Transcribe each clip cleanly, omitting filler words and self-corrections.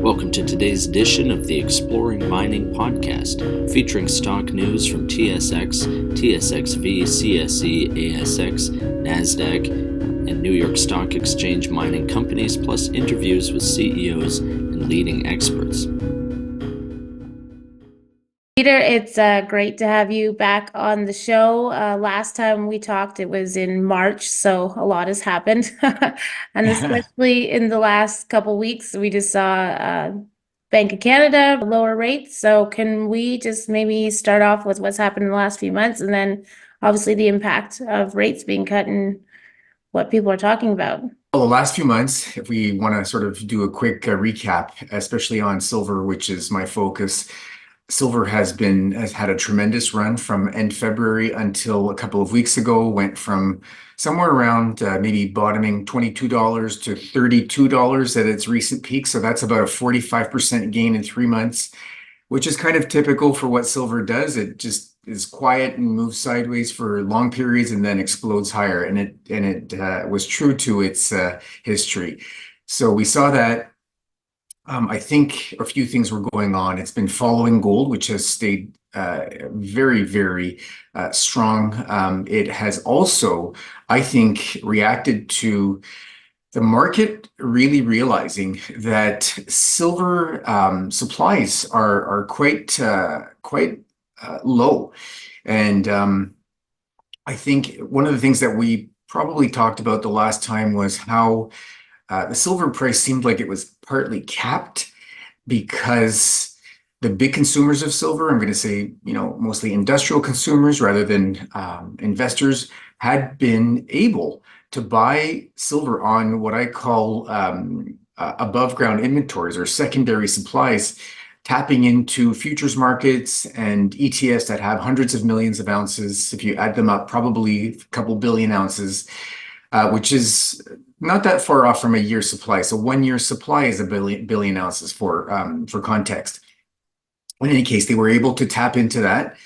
Welcome to today's edition of the Exploring Mining podcast, featuring stock news from TSX, TSXV, CSE, ASX, NASDAQ, and New York Stock Exchange mining companies, plus interviews with CEOs and leading experts. Peter, it's great to have you back on the show. Last time we talked, it was in March, so a lot has happened. And especially in the last couple weeks, we just saw Bank of Canada lower rates. So can we just maybe start off with what's happened in the last few months, and then obviously the impact of rates being cut and what people are talking about? Well, the last few months, if we want to sort of do a quick recap, especially on silver, which is my focus. Silver has had a tremendous run from end February until a couple of weeks ago, went from somewhere around maybe bottoming $22 to $32 at its recent peak. So that's about a 45% gain in 3 months, which is kind of typical for what silver does. It just is quiet and moves sideways for long periods and then explodes higher. And it was true to its history. So we saw that. I think a few things were going on. It's been following gold, which has stayed very, very strong. It has also, I think, reacted to the market really realizing that silver supplies are quite low. And I think one of the things that we probably talked about the last time was how the silver price seemed like it was partly capped because the big consumers of silver, I'm going to say, mostly industrial consumers rather than investors, had been able to buy silver on what I call above ground inventories or secondary supplies, tapping into futures markets and ETFs that have hundreds of millions of ounces. If you add them up, probably a couple billion ounces, which is not that far off from a year's supply. So 1 year's supply is a billion ounces for context. In any case, they were able to tap into that.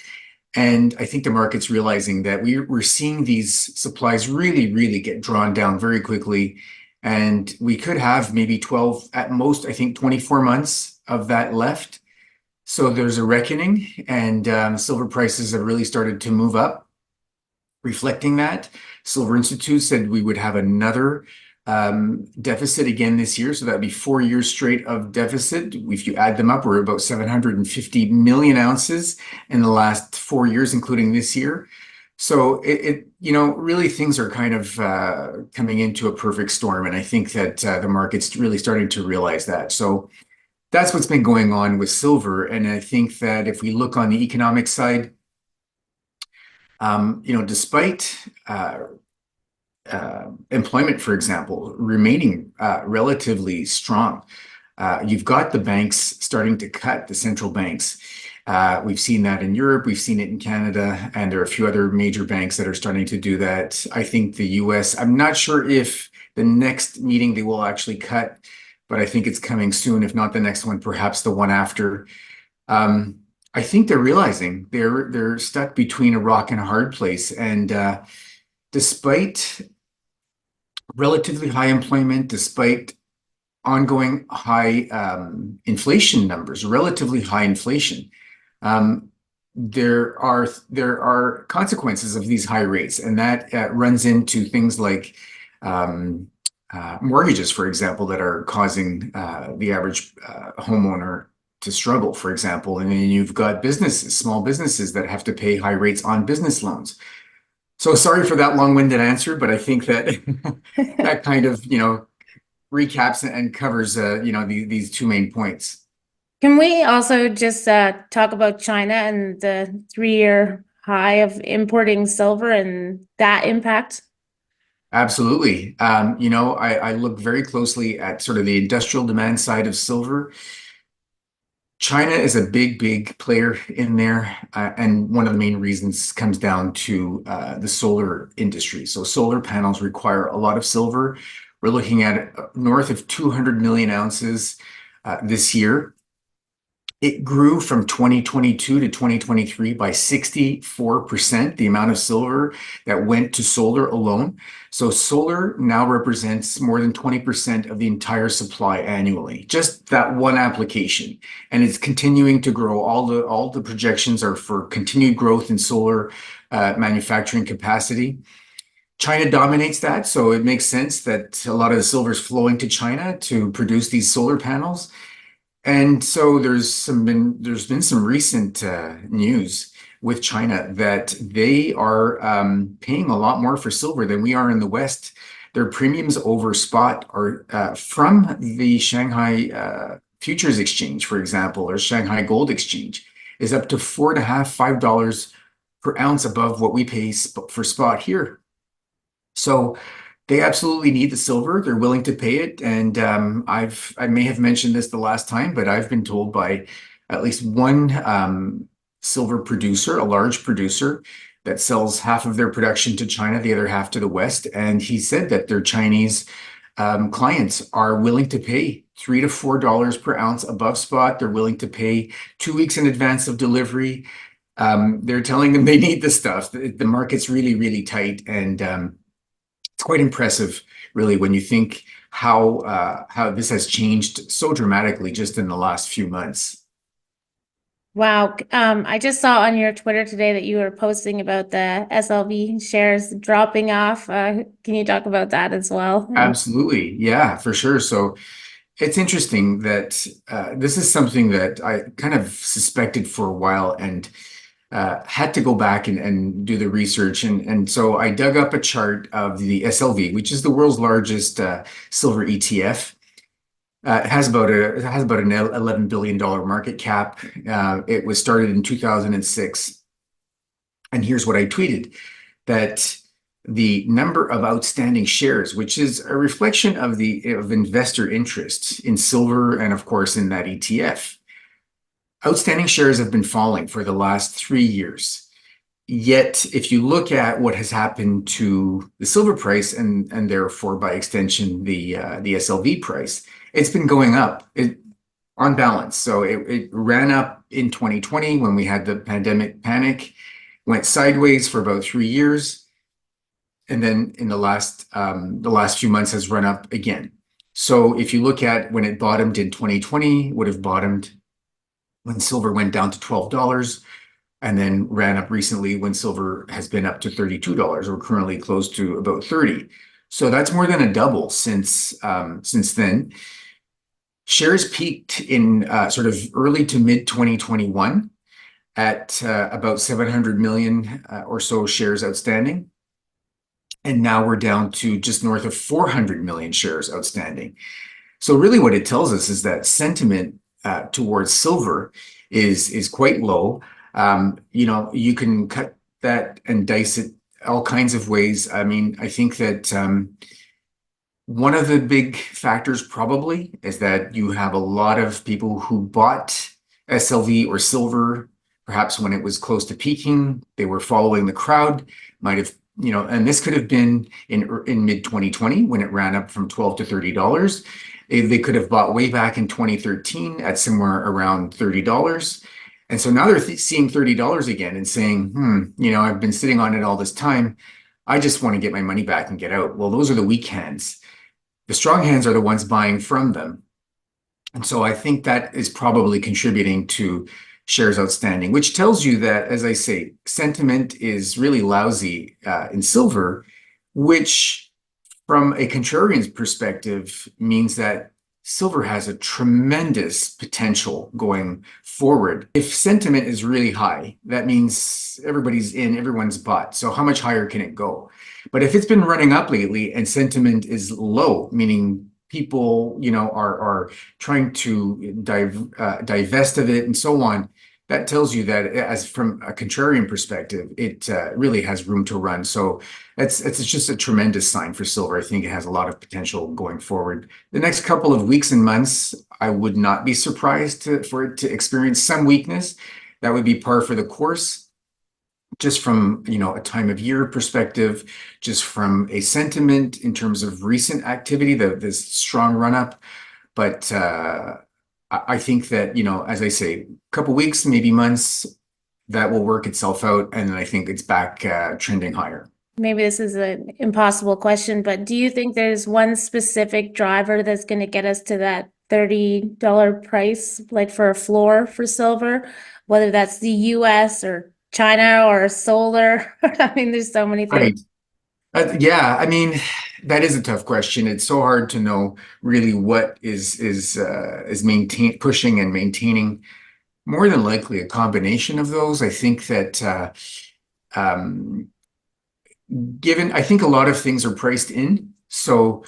And I think the market's realizing that we're seeing these supplies really, really get drawn down very quickly. And we could have maybe 12, at most, I think 24 months of that left. So there's a reckoning, and silver prices have really started to move up, reflecting that. Silver Institute said we would have another deficit again this year. So that'd be 4 years straight of deficit. If you add them up, we're about 750 million ounces in the last 4 years, including this year. So really things are kind of coming into a perfect storm. And I think that the market's really starting to realize that. So that's what's been going on with silver. And I think that if we look on the economic side, despite employment, for example, remaining relatively strong, you've got the banks starting to cut, the central banks. We've seen that in Europe, we've seen it in Canada, and there are a few other major banks that are starting to do that. I think the US, I'm not sure if the next meeting they will actually cut, but I think it's coming soon. If not the next one, perhaps the one after. I think they're realizing they're stuck between a rock and a hard place. And despite relatively high employment, despite ongoing high inflation numbers, relatively high inflation, there are consequences of these high rates, and that runs into things like mortgages, for example, that are causing the average homeowner to struggle, for example. And then you've got businesses, small businesses that have to pay high rates on business loans. So sorry for that long-winded answer, but I think that that kind of, recaps and covers, these two main points. Can we also just talk about China and the 3-year high of importing silver and that impact? Absolutely. I look very closely at sort of the industrial demand side of silver. China is a big, big player in there. And one of the main reasons comes down to the solar industry. So solar panels require a lot of silver. We're looking at north of 200 million ounces this year. It grew from 2022 to 2023 by 64%, the amount of silver that went to solar alone. So solar now represents more than 20% of the entire supply annually, just that one application. And it's continuing to grow. All the projections are for continued growth in solar manufacturing capacity. China dominates that, so it makes sense that a lot of the silver is flowing to China to produce these solar panels. And so there's been some recent news with China that they are paying a lot more for silver than we are in the West. Their premiums over spot are from the Shanghai Futures Exchange, for example, or Shanghai Gold Exchange, is up to $4.50, $5 per ounce above what we pay for spot here. So they absolutely need the silver. They're willing to pay it. And I may have mentioned this the last time, but I've been told by at least one silver producer, a large producer, that sells half of their production to China, the other half to the West. And he said that their Chinese clients are willing to pay $3 to $4 per ounce above spot. They're willing to pay 2 weeks in advance of delivery. They're telling them they need the stuff. The market's really, really tight. And it's quite impressive, really, when you think how this has changed so dramatically just in the last few months. Wow. I just saw on your Twitter today that you were posting about the SLV shares dropping off. Can you talk about that as well? Absolutely. Yeah, for sure. So it's interesting that this is something that I kind of suspected for a while and had to go back and do the research. And so I dug up a chart of the SLV, which is the world's largest silver ETF. It has about an $11 billion market cap. It was started in 2006. And here's what I tweeted, that the number of outstanding shares, which is a reflection of investor interest in silver and of course in that ETF. Outstanding shares have been falling for the last 3 years. Yet, if you look at what has happened to the silver price and therefore by extension the SLV price, it's been going up on balance. So it ran up in 2020 when we had the pandemic panic, went sideways for about 3 years, and then in the last few months has run up again. So if you look at when it bottomed in 2020, it would have bottomed when silver went down to $12 and then ran up recently when silver has been up to $32. We're currently close to about 30. So that's more than a double since then. Shares peaked in sort of early to mid 2021 at about 700 million or so shares outstanding. And now we're down to just north of 400 million shares outstanding. So really what it tells us is that sentiment towards silver is quite low. You can cut that and dice it all kinds of ways. I mean, I think that one of the big factors probably is that you have a lot of people who bought SLV or silver, perhaps when it was close to peaking. They were following the crowd, might have, and this could have been in mid 2020 when it ran up from $12 to $30. They could have bought way back in 2013 at somewhere around $30. And so now they're seeing $30 again and saying, I've been sitting on it all this time. I just want to get my money back and get out. Well, those are the weak hands. The strong hands are the ones buying from them. And so I think that is probably contributing to shares outstanding, which tells you that, as I say, sentiment is really lousy in silver, which from a contrarian's perspective means that silver has a tremendous potential going forward. If sentiment is really high, that means everybody's in, everyone's bought. So how much higher can it go? But if it's been running up lately and sentiment is low, meaning people, are trying to divest of it and so on, that tells you that as from a contrarian perspective, it really has room to run. So it's just a tremendous sign for silver. I think it has a lot of potential going forward. The next couple of weeks and months, I would not be surprised for it to experience some weakness. That would be par for the course, just from a time of year perspective, just from a sentiment in terms of recent activity, this strong run up. But I think that, as I say, a couple weeks, maybe months, that will work itself out. And then I think it's back trending higher. Maybe this is an impossible question, but do you think there's one specific driver that's going to get us to that $30 price, like for a floor for silver, whether that's the US or China or solar? I mean, there's so many things. Right. Yeah, I mean, that is a tough question. It's so hard to know really what is pushing and maintaining. More than likely a combination of those. I think that um, I think a lot of things are priced in. So,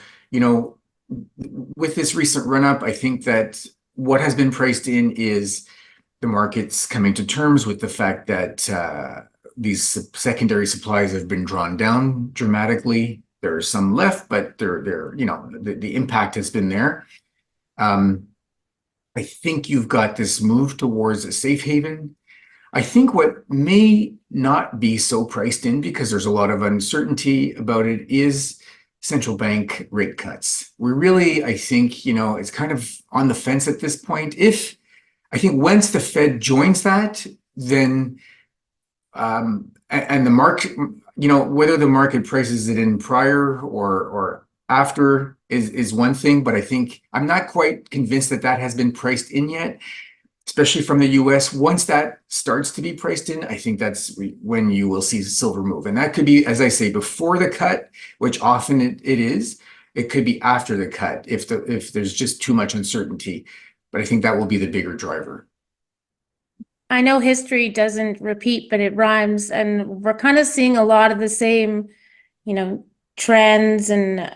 with this recent run up, I think that what has been priced in is the market's coming to terms with the fact that these secondary supplies have been drawn down dramatically. There are some left, but the impact has been there. I think you've got this move towards a safe haven. I think what may not be so priced in, because there's a lot of uncertainty about it, is central bank rate cuts. We're really, I think, it's kind of on the fence at this point. I think once the Fed joins that, then and the market, whether the market prices it in prior or after is one thing, but I think I'm not quite convinced that has been priced in yet, especially from the US. Once that starts to be priced in, I think that's when you will see silver move. And that could be, as I say, before the cut, which often it is. It could be after the cut if there's just too much uncertainty. But I think that will be the bigger driver. I know history doesn't repeat, but it rhymes. And we're kind of seeing a lot of the same, trends and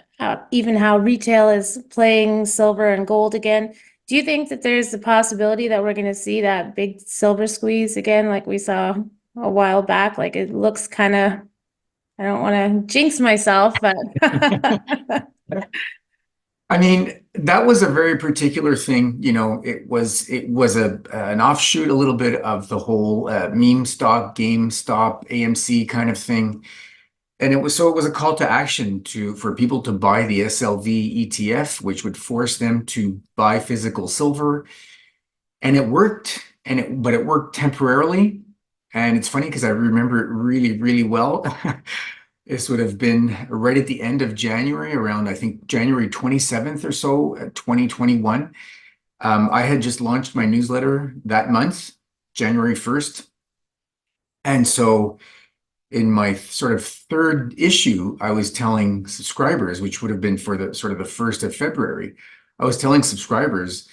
even how retail is playing silver and gold again. Do you think that there's the possibility that we're going to see that big silver squeeze again, like we saw a while back? Like it looks kind of, I don't want to jinx myself, but. I mean, that was a very particular thing. It was an offshoot a little bit of the whole meme stock, GameStop, AMC kind of thing. And it was a call to action for people to buy the SLV ETF, which would force them to buy physical silver. And it worked, but it worked temporarily. And it's funny because I remember it really, really well. This would have been right at the end of January, around, I think, January 27th or so, 2021. I had just launched my newsletter that month, January 1st. And so in my sort of third issue, I was telling subscribers, which would have been for the sort of the 1st of February, I was telling subscribers,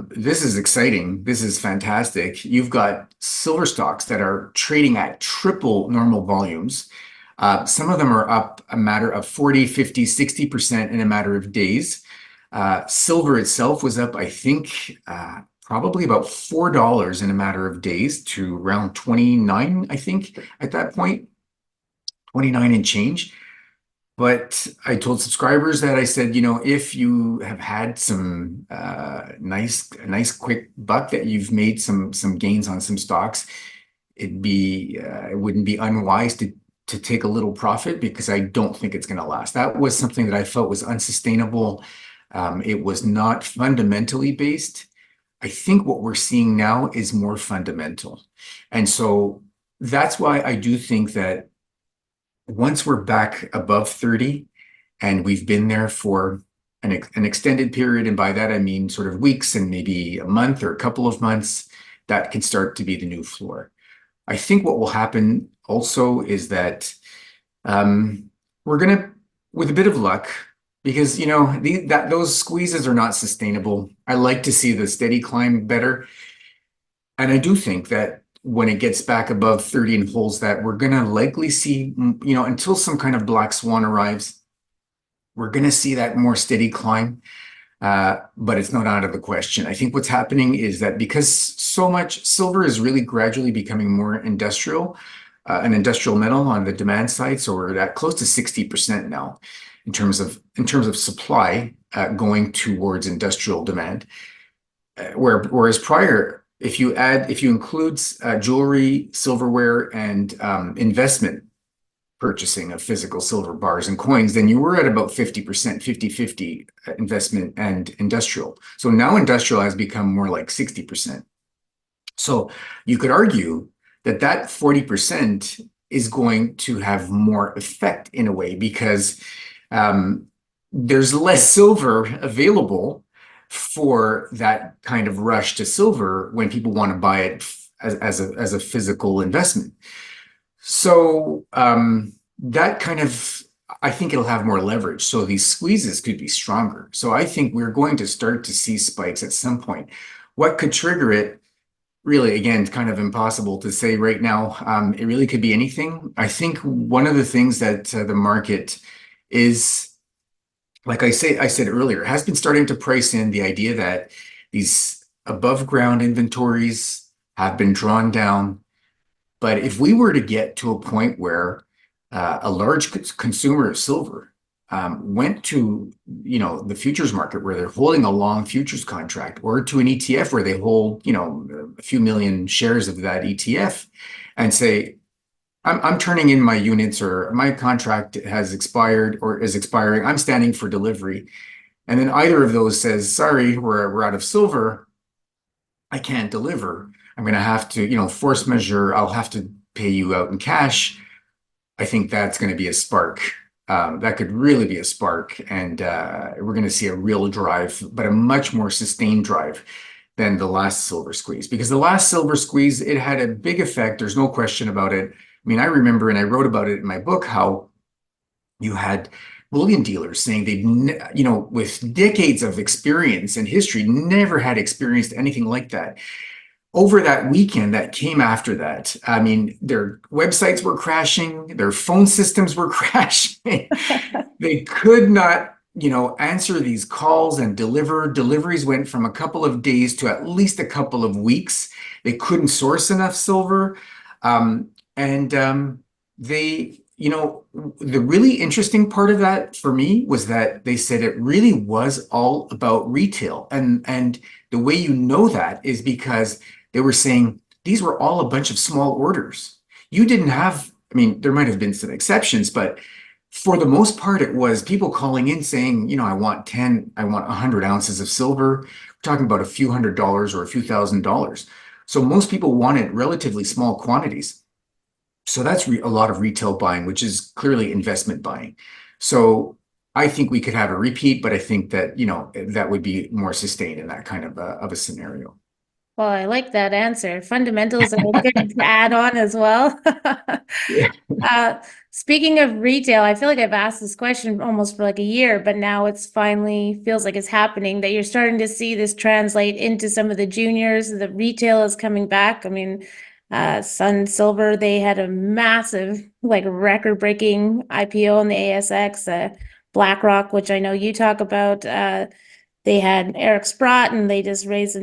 this is exciting. This is fantastic. You've got silver stocks that are trading at triple normal volumes. Some of them are up a matter of 40, 50, 60% in a matter of days. Silver itself was up, I think, probably about $4 in a matter of days to around 29, I think, at that point, 29 and change. But I told subscribers that I said, if you have had some nice quick buck, that you've made some gains on some stocks, it wouldn't be unwise to take a little profit, because I don't think it's going to last. That was something that I felt was unsustainable. It was not fundamentally based. I think what we're seeing now is more fundamental. And so that's why I do think that once we're back above 30 and we've been there for an extended period, and by that I mean sort of weeks and maybe a month or a couple of months, that can start to be the new floor. I think what will happen also is that we're going to, with a bit of luck, because those squeezes are not sustainable. I like to see the steady climb better, and I do think that when it gets back above 30 and holds that, we're going to likely see, until some kind of black swan arrives, we're going to see that more steady climb. But it's not out of the question. I think what's happening is that because so much silver is really gradually becoming more industrial, an industrial metal on the demand side, so we're at close to 60% now in terms of supply going towards industrial demand. Whereas prior, if you include jewelry, silverware, and investment, purchasing of physical silver bars and coins, then you were at about 50%, 50-50 investment and industrial. So now industrial has become more like 60%. So you could argue that that 40% is going to have more effect in a way because there's less silver available for that kind of rush to silver when people want to buy it as a physical investment. So that kind of, I think it'll have more leverage. So these squeezes could be stronger. So I think we're going to start to see spikes at some point. What could trigger it? Really, again, kind of impossible to say right now. It really could be anything. I think one of the things that the market is, like I said earlier, has been starting to price in the idea that these above ground inventories have been drawn down. But if we were to get to a point where a large consumer of silver went to, the futures market where they're holding a long futures contract, or to an ETF where they hold, a few million shares of that ETF, and say, I'm turning in my units, or my contract has expired or is expiring, I'm standing for delivery. And then either of those says, sorry, we're out of silver, I can't deliver. I'm going to have to, force majeure, I'll have to pay you out in cash. I think that's going to be a spark. That could really be a spark. And we're going to see a real drive, but a much more sustained drive than the last silver squeeze. Because the last silver squeeze, it had a big effect. There's no question about it. I mean, I remember, and I wrote about it in my book, how you had bullion dealers saying they'd, with decades of experience and history, never had experienced anything like that. Over that weekend that came after that, I mean, their websites were crashing, their phone systems were crashing. They could not, answer these calls and deliver. Deliveries went from a couple of days to at least a couple of weeks. They couldn't source enough silver. They, the really interesting part of that for me was that they said it really was all about retail. And the way you know that is because they were saying these were all a bunch of small orders. You didn't have, I mean, there might have been some exceptions, but for the most part, it was people calling in saying, I want 100 ounces of silver. We're talking about a few $100s or a few $1,000s. So most people wanted relatively small quantities. So that's a lot of retail buying, which is clearly investment buying. So I think we could have a repeat, but I think that, that would be more sustained in that kind of a scenario. Well, I like that answer. Fundamentals are good to add on as well. Yeah. Speaking of retail, I feel like I've asked this question almost for like a year, but now it's finally feels like it's happening, that you're starting to see this translate into some of the juniors. The retail is coming back. I mean, Sun Silver, they had a massive, like, record-breaking IPO on the ASX. BlackRock, which I know you talk about, they had Eric Sprott, and they just raised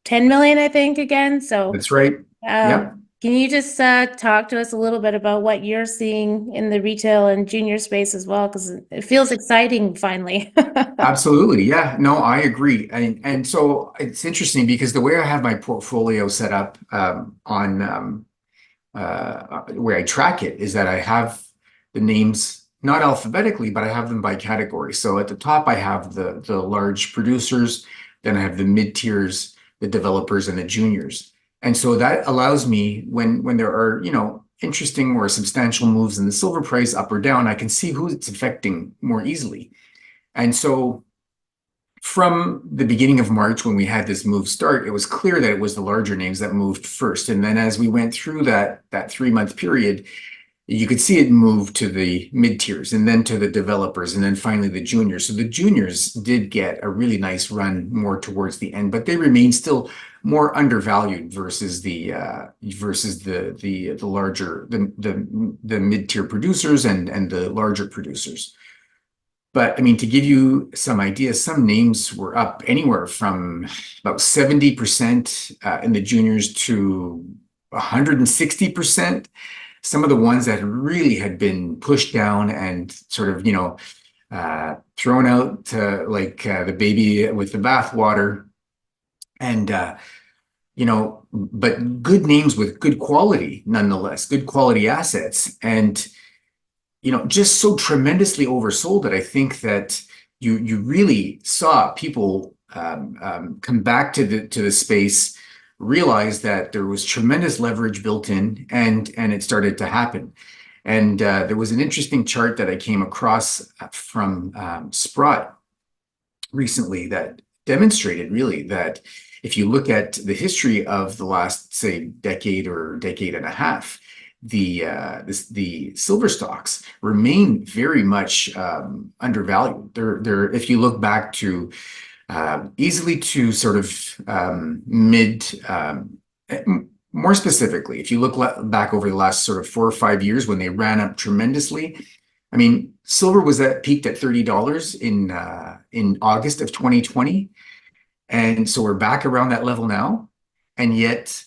10 million, I think, again. So That's right. Yep. can you just talk to us a little bit about what you're seeing in the retail and junior space as well? Because it feels exciting finally. Absolutely. Yeah, no, I agree. And so it's interesting because the way I have my portfolio set up on where I track it is that I have the names not alphabetically, but I have them by category. So at the top, I have the large producers, then I have the mid tiers, the developers, and the juniors. And so that allows me, when there are, interesting or substantial moves in the silver price up or down, I can see who it's affecting more easily. And so from the beginning of March, when we had this move start, it was clear that it was the larger names that moved first. And then as we went through that 3-month period, you could see it move to the mid tiers and then to the developers and then finally the juniors. So the juniors did get a really nice run more towards the end, but they remain still more undervalued versus the larger, the mid tier producers and the larger producers. But I mean, to give you some ideas, some names were up anywhere from about 70% in the juniors to 160%. Some of the ones that really had been pushed down and sort of, thrown out to like the baby with the bathwater. And, but good names with good quality, nonetheless, good quality assets. And just so tremendously oversold that I think that you really saw people come back to the space, realize that there was tremendous leverage built in, and it started to happen. And there was an interesting chart that I came across from Sprott recently that demonstrated really that if you look at the history of the last, say, decade or decade and a half, the silver stocks remain very much undervalued. They're if you look back to easily to sort of mid. More specifically, if you look back over the last sort of 4 or 5 years when they ran up tremendously, I mean, silver was peaked at $30 in August of 2020, and so we're back around that level now. And yet,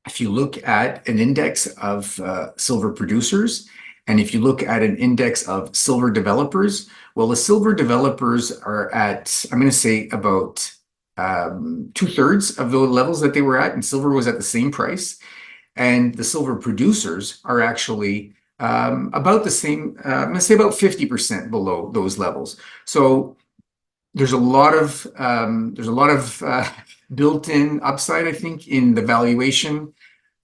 if you look at an index of silver producers, and if you look at an index of silver developers, well, the silver developers are at, I'm going to say, about 2/3 of the levels that they were at, and silver was at the same price. And the silver producers are actually about the same, I'm going to say about 50% below those levels. So there's a lot of built-in upside, I think, in the valuation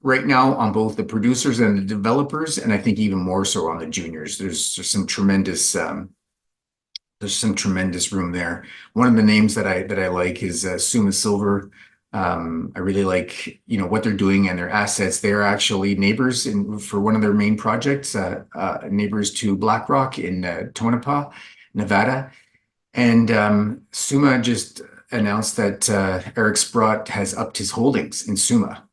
right now on both the producers and the developers, and I think even more so on the juniors. There's some tremendous room there. One of the names that I like is Summa Silver. I really like what they're doing and their assets. They're actually neighbors for one of their main projects, neighbors to BlackRock in Tonopah, Nevada. And Summa just announced that Eric Sprott has upped his holdings in Summa.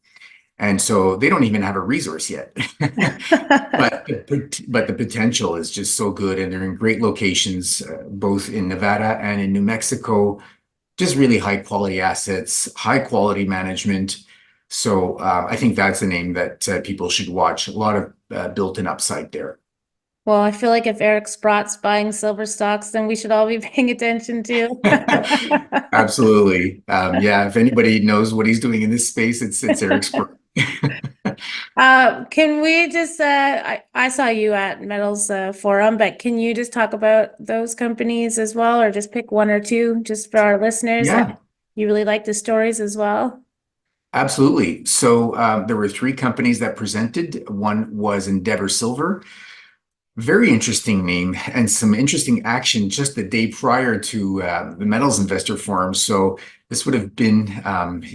And so they don't even have a resource yet. but the potential is just so good, and they're in great locations, both in Nevada and in New Mexico. Just really high quality assets, high quality management. So I think that's a name that people should watch. A lot of built-in upside there. Well, I feel like if Eric Sprott's buying silver stocks, then we should all be paying attention to. Absolutely. Yeah, if anybody knows what he's doing in this space, it's Eric Sprott. Can we just, I saw you at Metals Forum, but can you just talk about those companies as well, or just pick one or two just for our listeners? Yeah. You really like the stories as well? Absolutely. So there were 3 companies that presented. One was Endeavor Silver. Very interesting name and some interesting action just the day prior to the Metals Investor Forum. So this would have been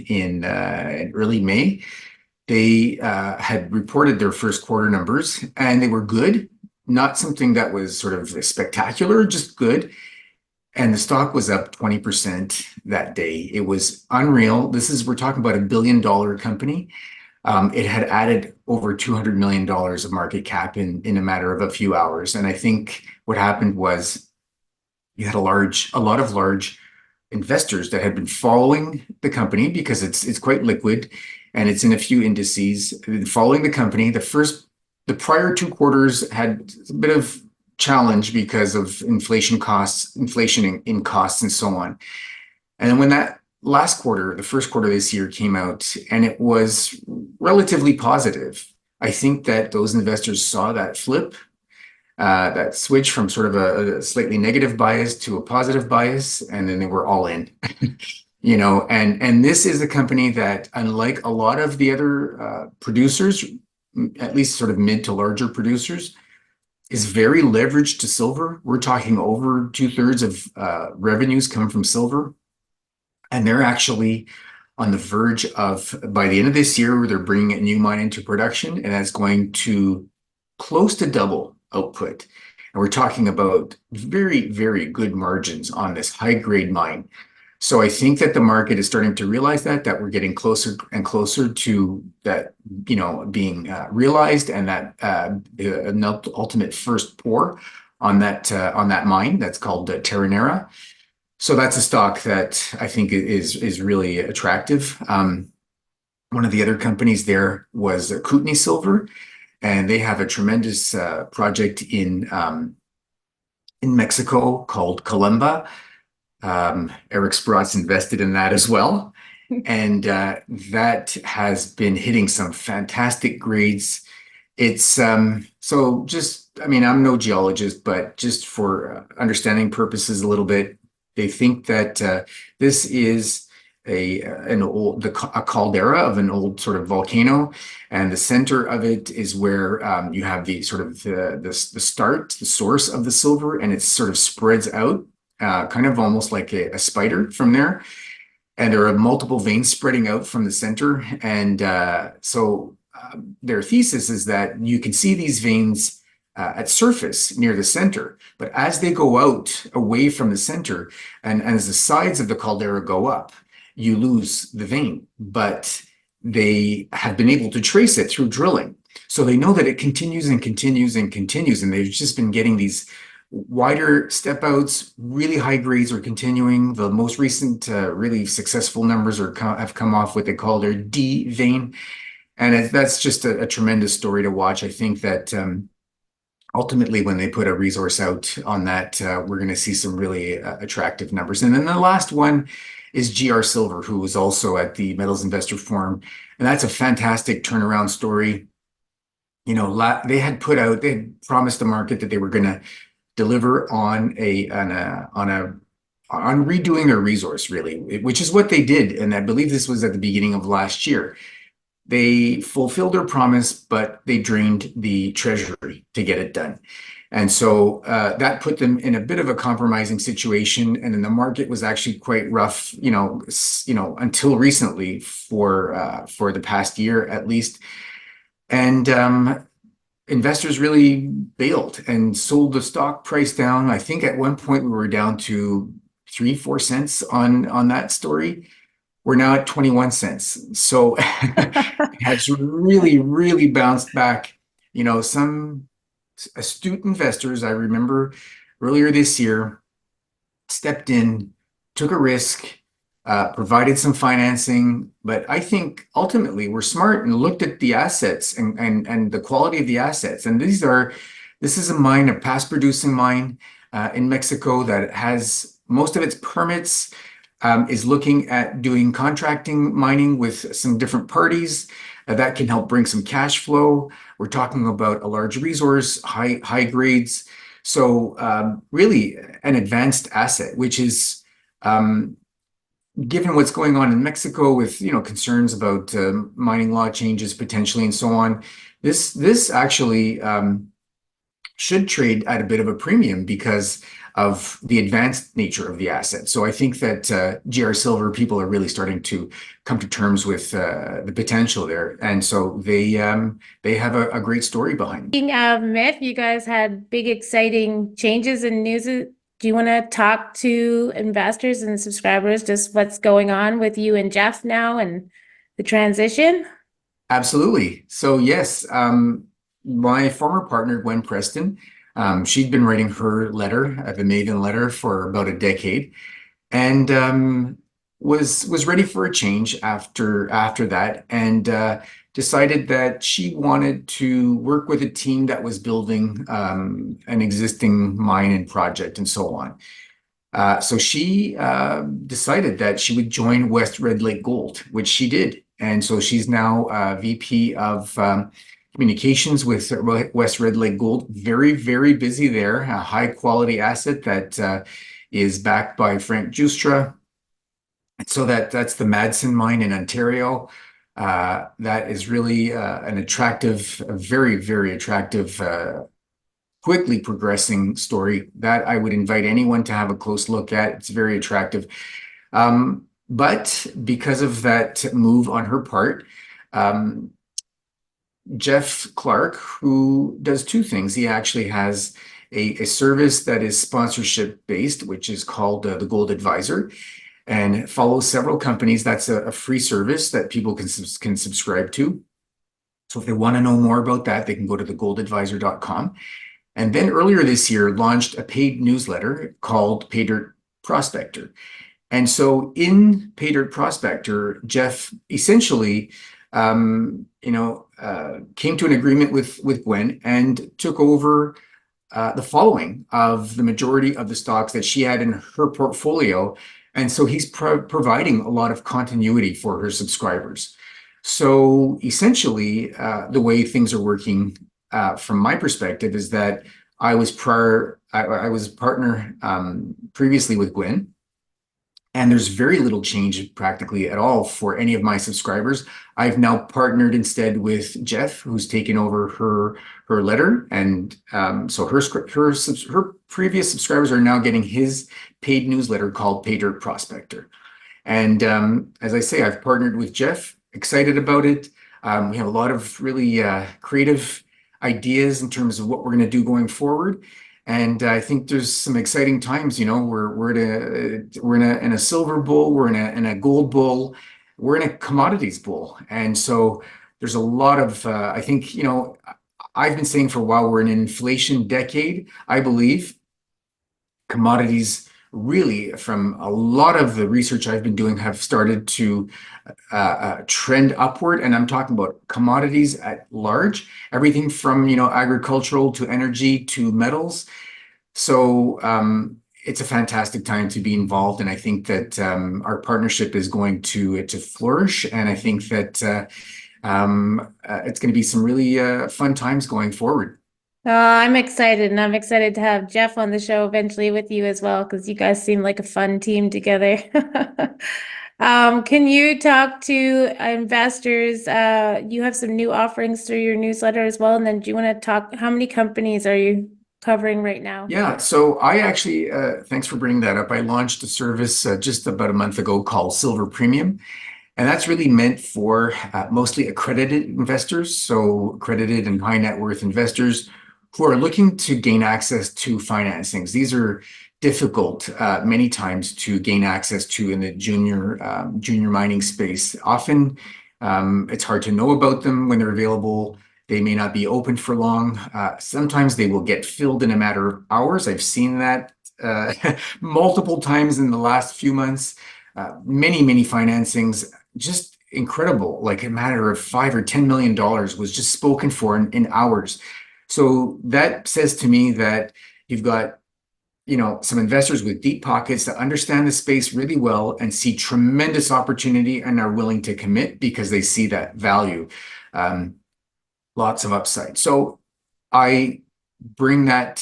in early May. They had reported their first quarter numbers, and they were good. Not something that was sort of spectacular, just good. And the stock was up 20% that day. It was unreal. We're talking about $1 billion company. It had added over $200 million of market cap in a matter of a few hours. And I think what happened was you had a lot of large investors that had been following the company because it's quite liquid and it's in a few indices. Following the company, the prior 2 quarters had a bit of challenge because of inflation in costs and so on. And then when that last quarter, the first quarter of this year came out, and it was relatively positive. I think that those investors saw that flip, that switch from sort of a slightly negative bias to a positive bias, and then they were all in. And this is a company that, unlike a lot of the other producers, at least sort of mid to larger producers, is very leveraged to silver. We're talking over 2/3 of revenues come from silver. And they're actually on the verge of, by the end of this year, they're bringing a new mine into production, and that's going to close to double output. And we're talking about very, very good margins on this high-grade mine. So I think that the market is starting to realize that we're getting closer and closer to that, being realized, and that an ultimate first pour on that mine that's called Terronera. So that's a stock that I think is really attractive. One of the other companies there was Kootenay Silver, and they have a tremendous project in Mexico called Columba. Eric Sprott's invested in that as well, and that has been hitting some fantastic grades. It's so just I mean, I'm no geologist, but just for understanding purposes a little bit, they think that this is a caldera of an old sort of volcano, and the center of it is where you have the sort of the source of the silver, and it sort of spreads out, kind of almost like a spider from there. And there are multiple veins spreading out from the center, and so their thesis is that you can see these veins at surface near the center, but as they go out away from the center, and as the sides of the caldera go up, you lose the vein. But they have been able to trace it through drilling. So they know that it continues and continues and continues, and they've just been getting these wider step outs. Really high grades are continuing. The most recent really successful numbers have come off what they call their D vein. And that's just a tremendous story to watch. I think that ultimately, when they put a resource out on that, we're going to see some really attractive numbers. And then the last one is GR Silver, who was also at the Metals Investor Forum. And that's a fantastic turnaround story. You know, they had promised the market that they were going to deliver on redoing their resource, really, which is what they did. And I believe this was at the beginning of last year. They fulfilled their promise, but they drained the treasury to get it done. And so that put them in a bit of a compromising situation. And then the market was actually quite rough, until recently for the past year at least. And investors really bailed and sold the stock price down. I think at one point we were down to 3-4 cents on that story. We're now at 21 cents. So it has really, really bounced back. You know, some astute investors, I remember earlier this year, stepped in, took a risk, provided some financing, but I think ultimately we're smart and looked at the assets and the quality of the assets. And this is a mine, a past producing mine in Mexico that has most of its permits, is looking at doing contracting mining with some different parties that can help bring some cash flow. We're talking about a large resource, high grades. So really an advanced asset, which is given what's going on in Mexico with concerns about mining law changes potentially and so on, this actually should trade at a bit of a premium because of the advanced nature of the asset. So I think that GR Silver people are really starting to come to terms with the potential there, and so they have a great story behind them. Speaking of MIF, you guys had big exciting changes in news. Do you want to talk to investors and subscribers just what's going on with you and Jeff now and the transition? Absolutely. So yes, my former partner, Gwen Preston, she'd been writing her letter, the Maven letter, for about a decade, and was ready for a change after that, and decided that she wanted to work with a team that was building an existing mine and project and so on. So she decided that she would join West Red Lake Gold, which she did. And so she's now VP of communications with West Red Lake Gold. Very, very busy there. A high quality asset that is backed by Frank Justra. So that's the Madsen mine in Ontario. That is really an attractive, a very, very attractive, quickly progressing story that I would invite anyone to have a close look at. It's very attractive. But because of that move on her part, Jeff Clark, who does two things. He actually has a service that is sponsorship based, which is called the Gold Advisor, and follows several companies. That's a free service that people can subscribe to. So if they want to know more about that, they can go to thegoldadvisor.com. And then earlier this year, launched a paid newsletter called Pay Dirt Prospector. And so in Pay Dirt Prospector, Jeff essentially came to an agreement with Gwen and took over the following of the majority of the stocks that she had in her portfolio. And so he's providing a lot of continuity for her subscribers. So essentially, the way things are working from my perspective is that I was a partner previously with Gwen, and there's very little change practically at all for any of my subscribers. I've now partnered instead with Jeff, who's taken over her letter, and so her previous subscribers are now getting his paid newsletter called Pay Dirt Prospector. And as I say, I've partnered with Jeff, excited about it. We have a lot of really creative ideas in terms of what we're going to do going forward. And I think there's some exciting times. We're in a silver bull, we're in a gold bull, we're in a commodities bull, and so there's a lot of I think I've been saying for a while we're in an inflation decade. I believe commodities, really, from a lot of the research I've been doing, have started to trend upward, and I'm talking about commodities at large, everything from agricultural to energy to metals. So it's a fantastic time to be involved, and I think that our partnership is going to flourish, and I think that it's going to be some really fun times going forward. I'm excited, and I'm excited to have Jeff on the show eventually with you as well, because you guys seem like a fun team together. Can you talk to investors? You have some new offerings through your newsletter as well, and then do you want to talk, how many companies are you covering right now? Yeah, so I actually, thanks for bringing that up. I launched a service just about a month ago called Silver Premium. And that's really meant for mostly accredited investors, so accredited and high net worth investors who are looking to gain access to financings. These are difficult many times to gain access to in the junior mining space. Often it's hard to know about them when they're available. They may not be open for long. Sometimes they will get filled in a matter of hours. I've seen that multiple times in the last few months. Many financings, just incredible. Like a matter of $5 or $10 million was just spoken for in hours. So that says to me that you've got some investors with deep pockets that understand the space really well and see tremendous opportunity and are willing to commit because they see that value. Lots of upside. So I bring that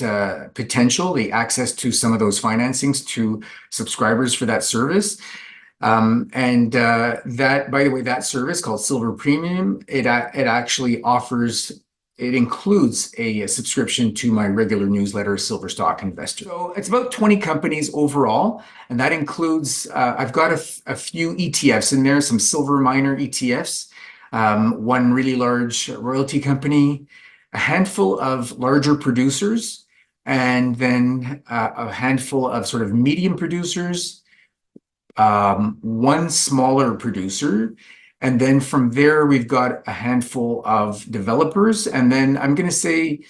potential, the access to some of those financings to subscribers for that service. That, by the way, that service called Silver Premium, it actually includes a subscription to my regular newsletter, Silver Stock Investor. So it's about 20 companies overall, and that includes, I've got a few ETFs in there, some silver miner ETFs, one really large royalty company, a handful of larger producers, and then a handful of sort of medium producers, one smaller producer, and then from there we've got a handful of developers, and then I'm going to say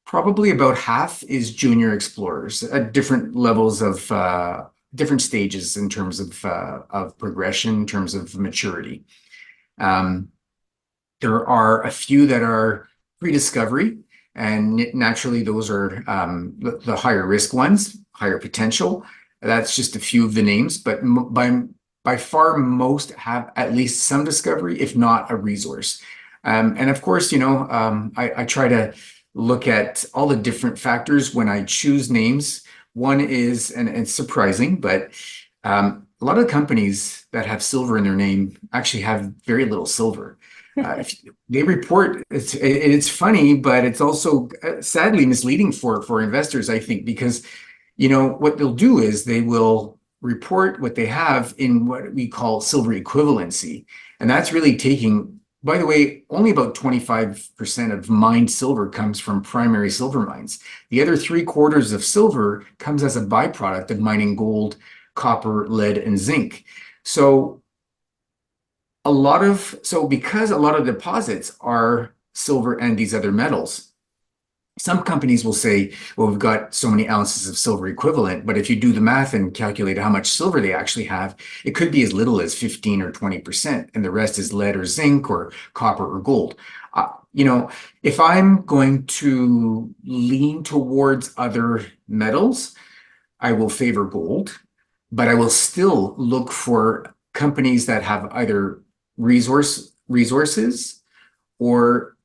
probably about half is junior explorers at different levels of different stages in terms of progression, in terms of maturity. There are a few that are pre-discovery, and naturally those are the higher risk ones, higher potential. That's just a few of the names, but by far most have at least some discovery, if not a resource. And of course, I try to look at all the different factors when I choose names. One is, and it's surprising, but a lot of companies that have silver in their name actually have very little silver. They report, it's funny, but it's also sadly misleading for investors, I think, because what they'll do is they will report what they have in what we call silver equivalency. And that's really taking, by the way, only about 25% of mined silver comes from primary silver mines. The other 3/4 of silver comes as a byproduct of mining gold, copper, lead, and zinc. So because a lot of deposits are silver and these other metals, some companies will say, well, we've got so many ounces of silver equivalent, but if you do the math and calculate how much silver they actually have, it could be as little as 15 or 20%, and the rest is lead or zinc or copper or gold. If I'm going to lean towards other metals, I will favor gold, but I will still look for companies that have either resources or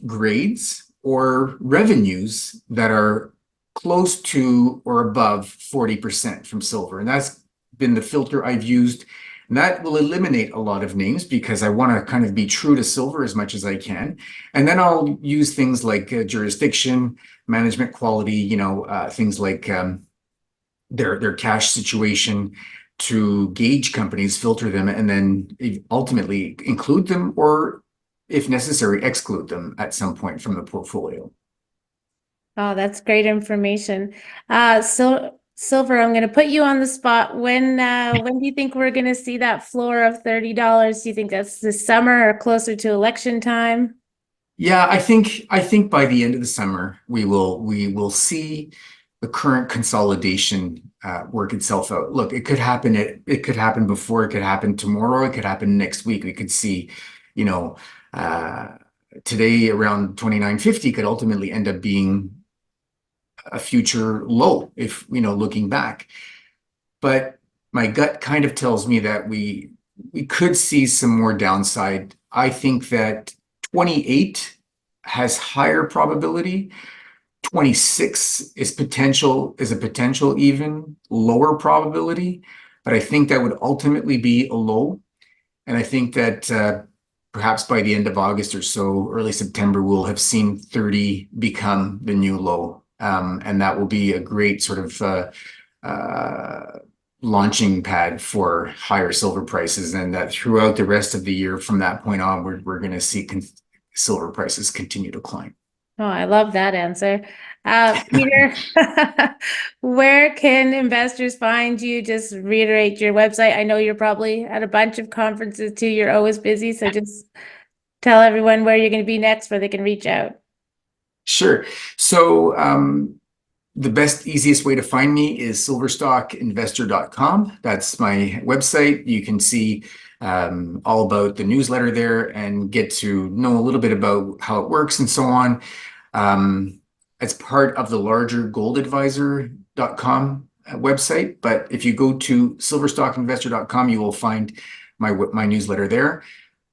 grades or revenues that are close to or above 40% from silver. And that's been the filter I've used. And that will eliminate a lot of names because I want to kind of be true to silver as much as I can. And then I'll use things like jurisdiction, management quality, things like their cash situation to gauge companies, filter them, and then ultimately include them or, if necessary, exclude them at some point from the portfolio. Oh, that's great information. So Silver, I'm going to put you on the spot. When do you think we're going to see that floor of $30? Do you think that's this summer or closer to election time? Yeah, I think by the end of the summer we will see the current consolidation work itself out. Look, it could happen before, it could happen tomorrow, it could happen next week. We could see, today around 29.50 could ultimately end up being a future low if, looking back. But my gut kind of tells me that we could see some more downside. I think that 28 has higher probability. 26 is a potential even lower probability, but I think that would ultimately be a low. And I think that perhaps by the end of August or so, early September, we'll have seen 30 become the new low. And that will be a great sort of launching pad for higher silver prices, and that throughout the rest of the year from that point onward, we're going to see silver prices continue to climb. Oh, I love that answer. Peter, where can investors find you? Just reiterate your website. I know you're probably at a bunch of conferences too. You're always busy. So just tell everyone where you're going to be next, where they can reach out. Sure. So the best, easiest way to find me is silverstockinvestor.com. That's my website. You can see all about the newsletter there and get to know a little bit about how it works and so on. It's part of the larger goldadvisor.com website. But if you go to silverstockinvestor.com, you will find my newsletter there.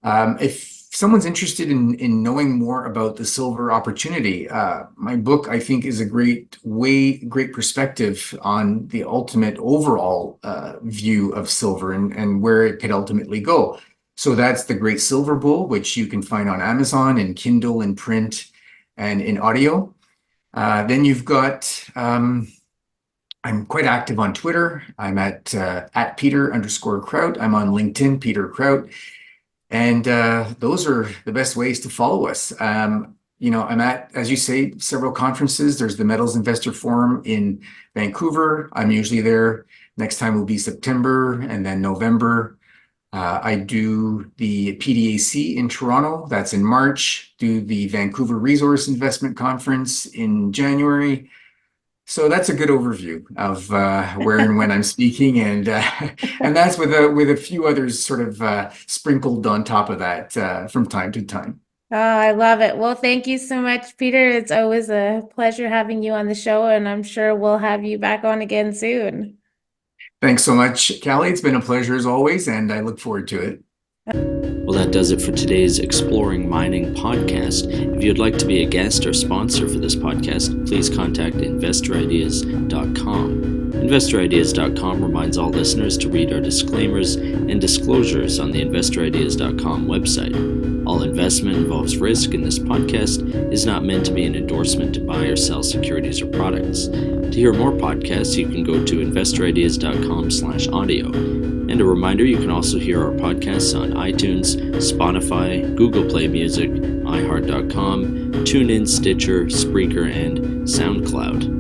If someone's interested in knowing more about the silver opportunity, my book, I think, is a great perspective on the ultimate overall view of silver and where it could ultimately go. So that's The Great Silver Bull, which you can find on Amazon, in Kindle, in print, and in audio. Then you've got, I'm quite active on Twitter. I'm at Peter_Krauth. I'm on LinkedIn, Peter Krauth. And those are the best ways to follow us. I'm at, as you say, several conferences. There's the Metals Investor Forum in Vancouver. I'm usually there. Next time will be September and then November. I do the PDAC in Toronto. That's in March. Do the Vancouver Resource Investment Conference in January. So that's a good overview of where and when I'm speaking, and that's with a few others sort of sprinkled on top of that from time to time. Oh, I love it. Well, thank you so much, Peter. It's always a pleasure having you on the show, and I'm sure we'll have you back on again soon. Thanks so much, Cali. It's been a pleasure as always, and I look forward to it. Well, that does it for today's Exploring Mining podcast. If you'd like to be a guest or sponsor for this podcast, please contact InvestorIdeas.com. InvestorIdeas.com reminds all listeners to read our disclaimers and disclosures on the InvestorIdeas.com website. All investment involves risk, and this podcast is not meant to be an endorsement to buy or sell securities or products. To hear more podcasts, you can go to InvestorIdeas.com/audio. And a reminder, you can also hear our podcasts on iTunes, Spotify, Google Play Music, iHeart.com, TuneIn, Stitcher, Spreaker, and SoundCloud.